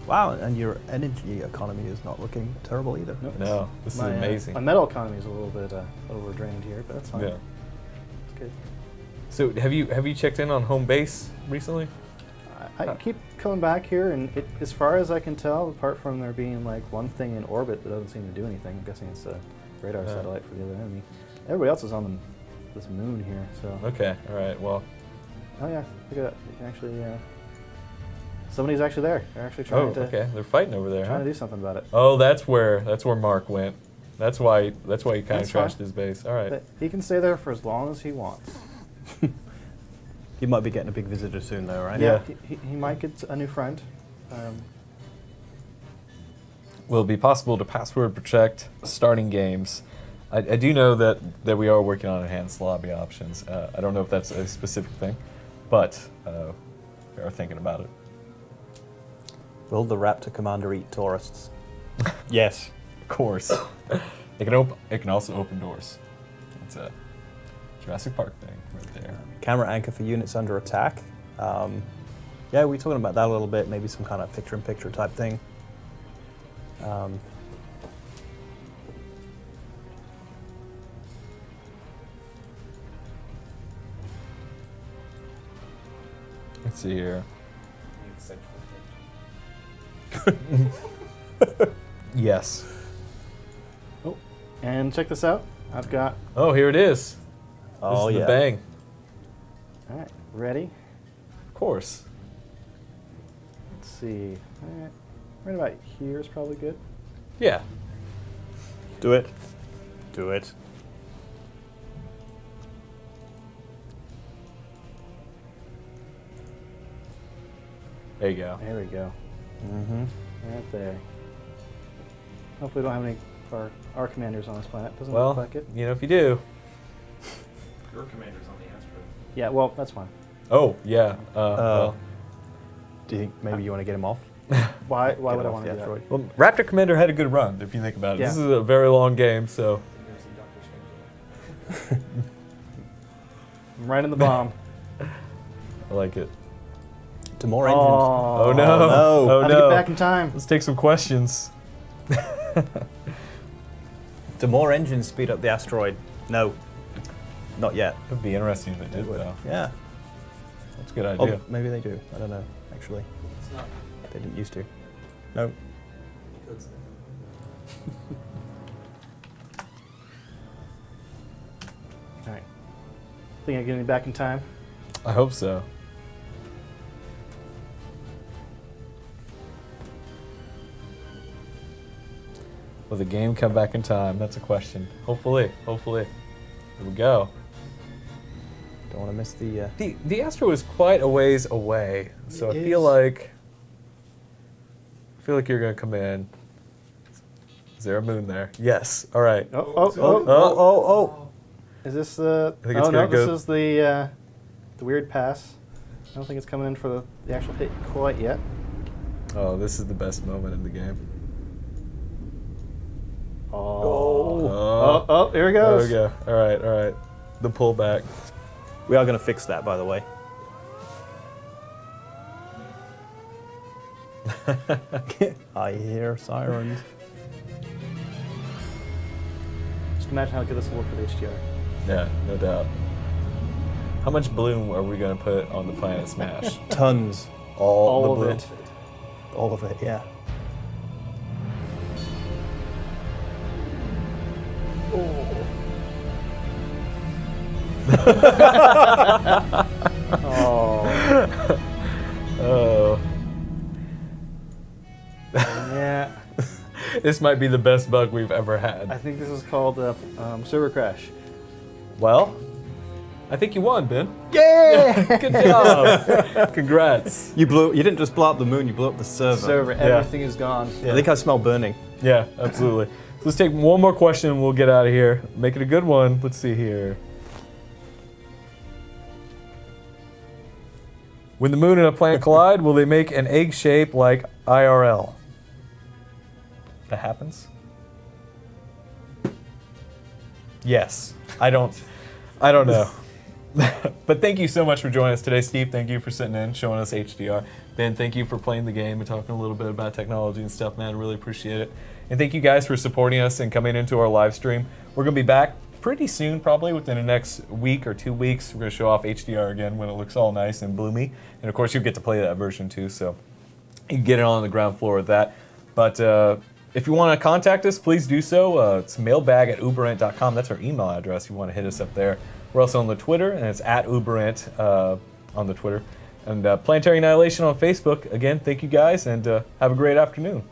Wow, and your energy economy is not looking terrible either. Nope. No, this is amazing. My metal economy is a little bit overdrained here, but that's fine. Yeah. It's good. So have you checked in on home base recently? I keep coming back here, and as far as I can tell, apart from there being like one thing in orbit that doesn't seem to do anything, I'm guessing it's a radar satellite for the other enemy. Everybody else is on this moon here, so. Okay, all right, well. Oh yeah, look at that. You can actually, somebody's actually there. They're actually trying to. Okay, they're fighting over there, Trying huh? to do something about it. Oh, that's where Mark went. That's why he kind of That's fine. trashed his base. All right. But he can stay there for as long as he wants. You might be getting a big visitor soon, though, right? Yeah. He might get a new friend. Will it be possible to password protect starting games? I do know that we are working on enhanced lobby options. I don't know if that's a specific thing, but we are thinking about it. Will the Raptor Commander eat tourists? Yes. Of course. It can also open doors. That's a Jurassic Park thing right there. Camera anchor for units under attack. Yeah, we were talking about that a little bit. Maybe some kind of picture-in-picture type thing. Let's see here. Yes. Oh, and check this out. I've got. Oh, here it is. Oh, This is yeah. the bang. All right, ready? Of course. Let's see. All right, right about here is probably good. Yeah. Do it. Do it. There you go. There we go. Mm-hmm. Right there. Hopefully, we don't have any of our commanders on this planet. Doesn't Well, look like it. you know, if you do. Your commander's on the asteroid. Yeah, well, that's fine. Oh, yeah. Well, Do you think maybe you want to get him off? Why Get would I him off want the to do that? asteroid? well, Raptor Commander had a good run, if you think about it. Yeah. This is a very long game, so. There's some Doctor Strange. I'm right in the bomb. I like it. To more engines. Oh, no. no. Oh, Have to no. get back in time. Let's take some questions. Do more engines speed up the asteroid? No. Not yet. It would be interesting if they did, though. Yeah. That's a good Oh, idea. maybe they do. I don't know, actually. It's not. They didn't used to. No. Good. All right. Think I'm getting back in time? I hope so. Will the game come back in time? That's a question. Hopefully. Hopefully. Here we go. Don't want to miss the... The Astro is quite a ways away, so It I feel is. like you're gonna come in. Is there a moon there? Yes. All right. Oh, Oh. Is this the? I think it's Oh no, gonna this go- is the weird pass. I don't think it's coming in for the actual hit quite yet. Oh, this is the best moment in the game. Oh, here it goes. There we go. All right. All right. The pullback. We are going to fix that, by the way. I hear sirens. Just imagine how good this will work with HDR. Yeah, no doubt. How much bloom are we gonna put on the Planet Smash? Tons. All the of bloom. it. All of it, yeah. Oh. Oh, Yeah. this might be the best bug we've ever had. I think this is called server crash. Well, I think you won, Ben. Yeah. Good job. Congrats. You didn't just blow up the moon, you blew up the server. Server. Everything is gone. I think I smell burning. Yeah, absolutely. So let's take one more question and we'll get out of here. Make it a good one. Let's see here. When the moon and a planet collide, will they make an egg shape like IRL? That happens? Yes. I don't know. But thank you so much for joining us today, Steve. Thank you for sitting in, showing us HDR. Ben, thank you for playing the game and talking a little bit about technology and stuff, man. I really appreciate it. And thank you guys for supporting us and coming into our live stream. We're going to be back pretty soon, probably within the next week or 2 weeks. We're going to show off HDR again when it looks all nice and bloomy. And of course, you get to play that version too, so you can get it on the ground floor with that. But if you want to contact us, please do so. It's mailbag@uberant.com. That's our email address. If you want to hit us up there. We're also on the Twitter, and it's @uberant on the Twitter. And Planetary Annihilation on Facebook. Again, thank you guys, and have a great afternoon.